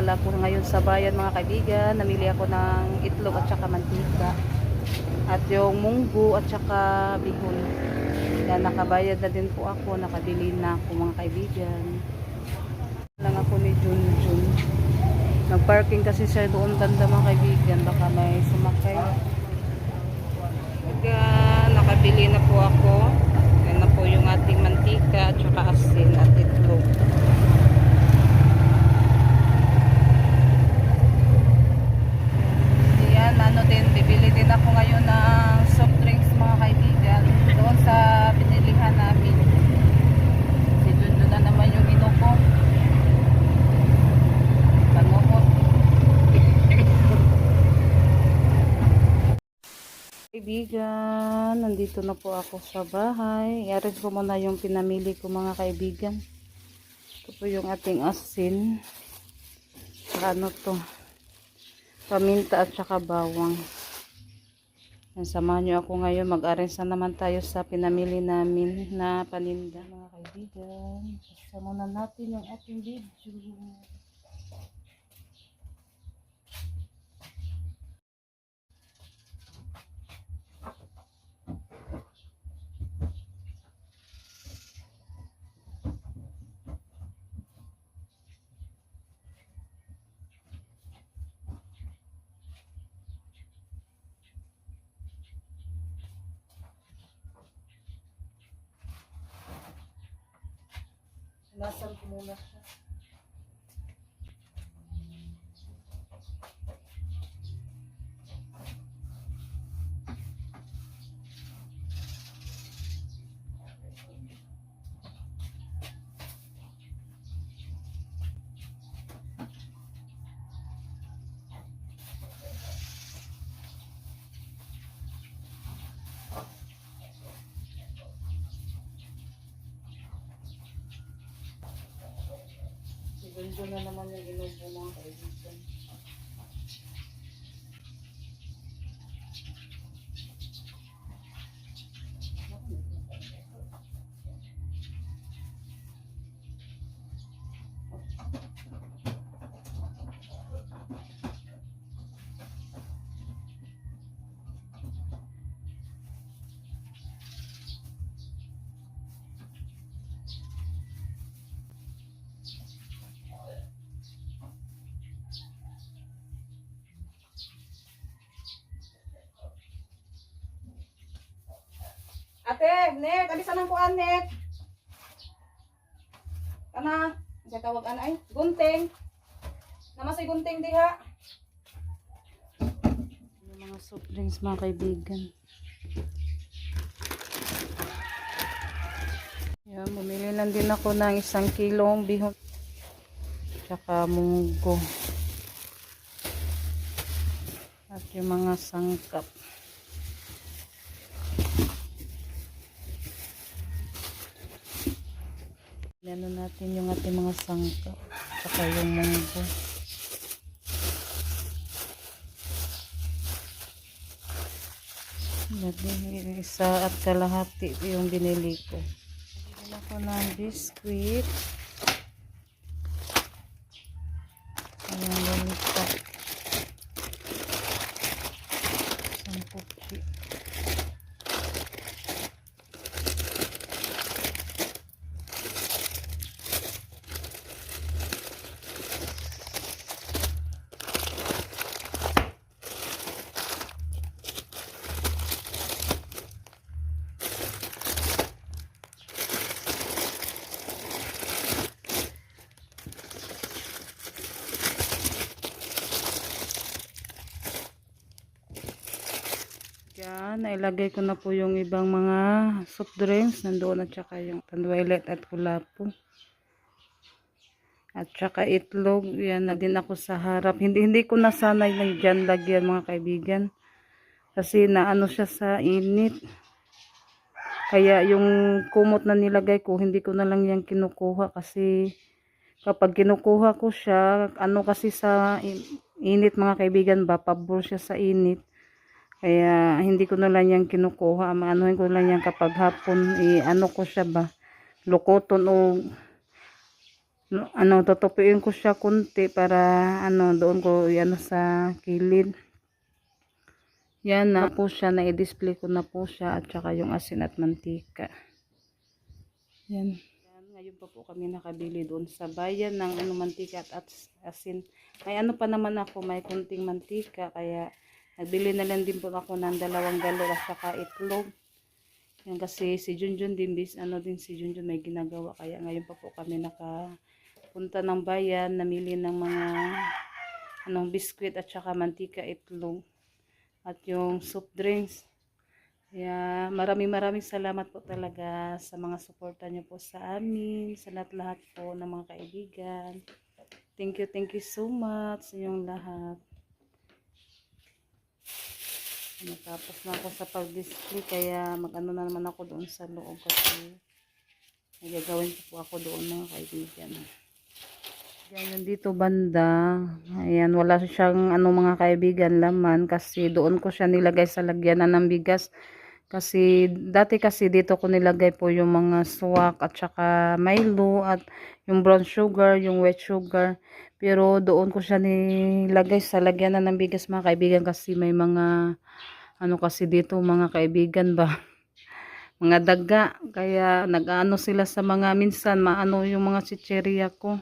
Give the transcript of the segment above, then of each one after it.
pala ako ngayon sa bayan mga kaibigan. Namili ako ng itlog at saka mantika. At yung munggo at saka bihon. Yan, nakabayad na din po ako. Nakabili na ako mga kaibigan. Lang ako ni Junjun. Nag-parking kasi siya doon banda mga kaibigan. Baka may sumakay. Nakabili na po ako. Yan na po yung ating mantika at saka asin at itlog. Yan, bibili din ako ngayon ng soft drinks mga kaibigan. Doon sa binilihan namin. Si Junjun na naman yung inuko. Pangungot. Kaibigan, nandito na po ako sa bahay. I-arrange ko muna yung pinamili ko mga kaibigan. Ito po yung ating asin. Saka ano to, paminta at saka bawang. Samahan nyo ako ngayon. Mag-arrange na naman tayo sa pinamili namin na paninda mga kaibigan. Kasama muna natin yung ating video. Lasan ko muna siya. Ganito na naman yung inubo mga kaibigan. Ate, Nek, alisan ang kuan, Nek. Kana, sa tawag ay, gunting. Namasay gunting diha. Yung mga soft drinks mga kaibigan. Yan, bumili lang din ako ng 1 kilong bihon. Tsaka munggo. At yung mga sangkap. Ano natin yung ating mga sangkap saka yung munggo. Isa at kalahati yung binili ko. Binili ako ng biskuit. Ayan, lalita. Isang cookie. Yan, nailagay ko na po yung ibang mga soft drinks. Nandoon at saka yung Tanduelet at Kulapo. At saka itlog. Yan na din ako sa harap. Hindi ko nasanay lang dyan lagyan mga kaibigan. Kasi naano siya sa init. Kaya yung kumot na nilagay ko, hindi ko na lang yan kinukuha. Kasi kapag kinukuha ko siya, ano kasi sa init mga kaibigan ba, pabor siya sa init. Kaya hindi ko na lang yan kinukuha. Maanuhin ko lang yan kapag hapon. Ano ko siya ba? Lukoton o tutupiin ko siya kunti para doon ko yan sa kilid. Yan na po siya, na-display ko na po siya, at saka yung asin at mantika. Yan. Ngayon pa po kami nakabili doon sa bayan ng mantika at asin. May pa naman ako, may kunting mantika, kaya nagbili na lang din po ako ng 2 galon at saka itlog. Yan, kasi si Junjun din, si Junjun may ginagawa, kaya ngayon pa po kami nakapunta ng bayan, namili ng mga biskwit at saka mantika, itlog at yung soft drinks. Kaya maraming salamat po talaga sa mga suporta niyo po sa amin, sa lahat po ng mga kaibigan. Thank you so much sa inyong lahat. Natapos na ako sa pag-display, kaya na naman ako doon sa loob, kasi nagagawin po ako doon, mga kaibigan. Yan, dito banda, ayan, wala siyang mga kaibigan laman, kasi doon ko siya nilagay sa lagyanan ng bigas. Kasi dati dito ko nilagay po yung mga swak at saka Milo at yung brown sugar, yung white sugar. Pero doon ko siya nilagay sa lagyanan ng bigas, mga kaibigan, kasi may mga kasi dito, mga kaibigan ba, mga daga, kaya nag-ano sila sa mga, minsan yung mga chicheria ko,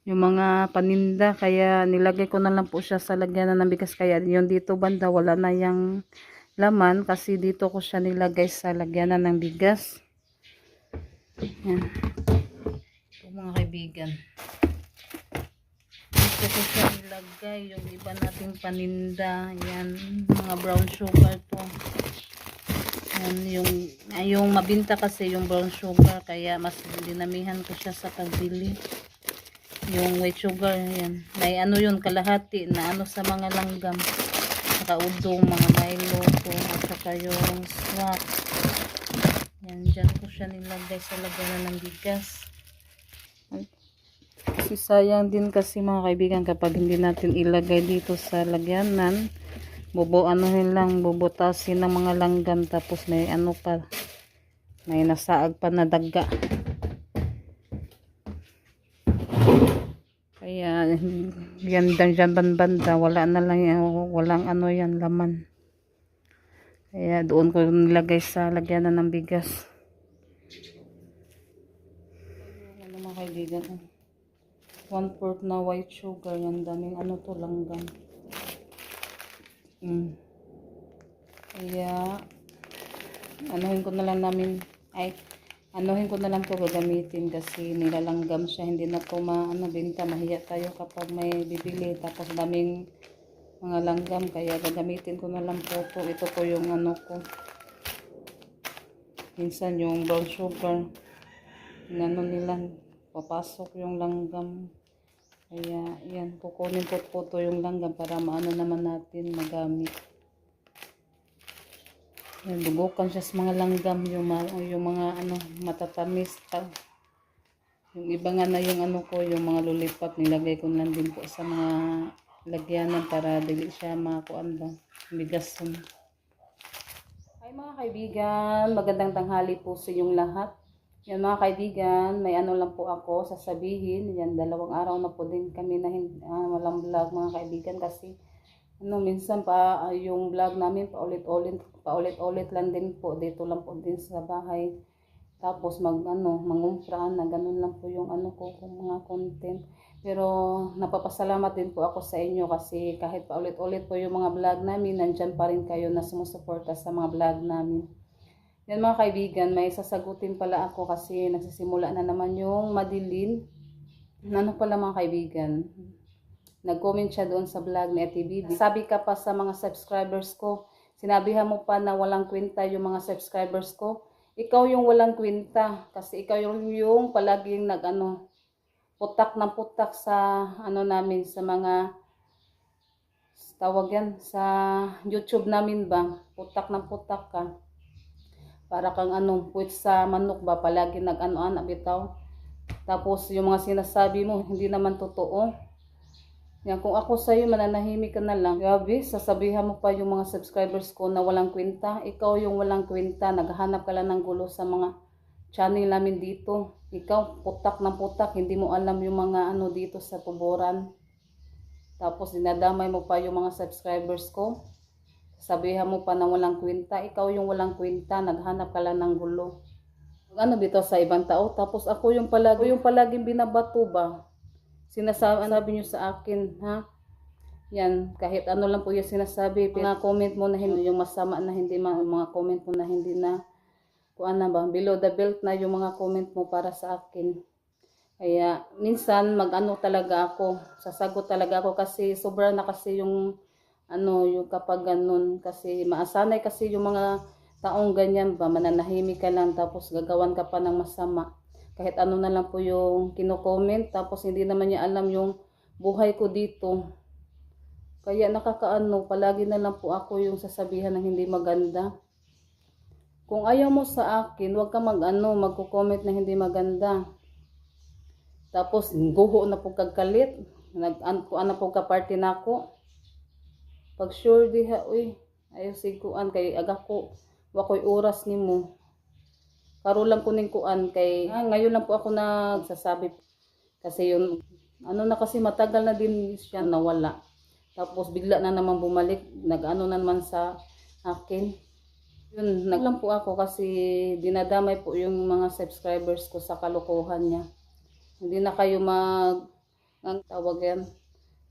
yung mga paninda, kaya nilagay ko na lang po siya sa lagyanan ng bigas. Kaya yung dito banda wala na yung laman, kasi dito ko siya nilagay sa lagyanan ng bigas. Yan. Ito, mga kaibigan, dito ko siya nilagay yung iba nating paninda. Yan, mga brown sugar to. Yan, yung mabinta kasi yung brown sugar, kaya mas dinamihan ko siya sa pagbili. Yung white sugar, yan, may yun, kalahati na sa mga langgam, saka udong, mga Milo to, at saka yung swak. Yan, dyan ko siya nilagay sa lagyanan ng bigas. Kasi sayang din kasi, mga kaibigan, kapag hindi natin ilagay dito sa lagyanan, bubutasin ng mga langgam, tapos may pa, may nasaag pa na daga. Kaya yan, dyan banda wala na lang walang yan laman, kaya doon ko nilagay sa lagyanan ng bigas. Yung mga kaibigan, 1/4 na white sugar, yan, daming to, langgam. Kaya anuhin ko na lang to gagamitin, kasi nilalanggam siya, hindi na to benta, mahiya tayo kapag may bibili tapos daming mga langgam, kaya gagamitin ko na lang po to. Ito po yung ko, minsan yung brown sugar, nila papasok yung langgam, kaya yan, kukunin po to yung langgam para naman natin magamit. Yan, bubukan siya sa mga langgam, yung mga matatamis. Yung iba nga na yung yung mga lollipop, nilagay ko lang din po sa mga lagyanan para dili siya makuan ba, bigas. Ay, mga kaibigan, magandang tanghali po sa inyong lahat. Yan, mga kaibigan, may lang po ako sasabihin. Yan, 2 araw na po din kami na walang vlog, mga kaibigan, kasi minsan pa yung vlog namin paulit-ulit lang din po, dito lang po din sa bahay, tapos mangumpra na ganun lang po yung ko mga content. Pero napapasalamat din po ako sa inyo, kasi kahit paulit-ulit po yung mga vlog namin, nandyan pa rin kayo na sumusuporta sa mga vlog namin. Yan, mga kaibigan, may sasagutin pala ako, kasi nagsisimula na naman yung Madeline. Pala, mga kaibigan, nag-comment siya doon sa vlog ni Ate Bibi. Sabi ka pa sa mga subscribers ko, sinabihan mo pa na walang kwenta yung mga subscribers ko. Ikaw yung walang kwenta, kasi ikaw yung palaging putak ng putak sa namin, sa mga tawag yan, sa YouTube namin ba, putak ng putak ka. Para kang puwit sa manok ba, palagi bitaw. Tapos yung mga sinasabi mo, hindi naman totoo. Yan, kung ako sa'yo, mananahimik ka na lang. Grabe, sasabihan mo pa yung mga subscribers ko na walang kwenta. Ikaw yung walang kwenta, naghahanap ka lang ng gulo sa mga channel namin dito. ikaw putak ng putak, hindi mo alam yung mga ano dito sa tuburan. Tapos dinadamay mo pa yung mga subscribers ko. Sabihan mo pa na walang kwenta, ikaw yung walang kwenta, naghanap ka lang ng gulo. Ano dito sa ibang tao, tapos ako yung palaging binabato ba? Sinasabi niyo sa akin, ha? Yan, kahit ano lang po yung sinasabi, mga comment mo na hindi, yung masama na hindi, mga comment mo na hindi na, kung ano ba, below the belt na yung mga comment mo para sa akin. Kaya, minsan, mag-ano talaga ako, sasagot talaga ako kasi sobra na kasi yung, ano, yung kapag ganun, kasi maasanay kasi yung mga taong ganyan ba, mananahimik ka lang, tapos gagawan ka pa ng masama. Kahit ano na lang po yung kino-comment, tapos hindi naman niya alam yung buhay ko dito. Kaya nakakaano, palagi na lang po ako yung sasabihan ng hindi maganda. Kung ayaw mo sa akin, huwag ka magko-comment na hindi maganda. Tapos, guho na po kagkalit. Ano po ka-party na ako. Pag sure diha, uy, ayaw siguan kay aga ko. Wakoy oras ni mo. Karo lang kuning kuan kay, ngayon lang po ako nagsasabi. Kasi yun, ano na kasi matagal na din siya nawala. Tapos bigla na naman bumalik, nag-ano na naman sa akin. Yun, naglang po ako kasi dinadamay po yung mga subscribers ko sa kalokohan niya. Hindi na kayo ang tawag yan,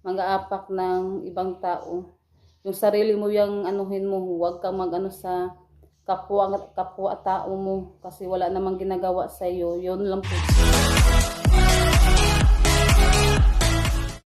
mag-aapak ng ibang tao. Yung sarili mo yung anuhin mo, huwag kang mag-ano sa kapwa tao mo kasi wala namang ginagawa sa iyo. Yun lang po.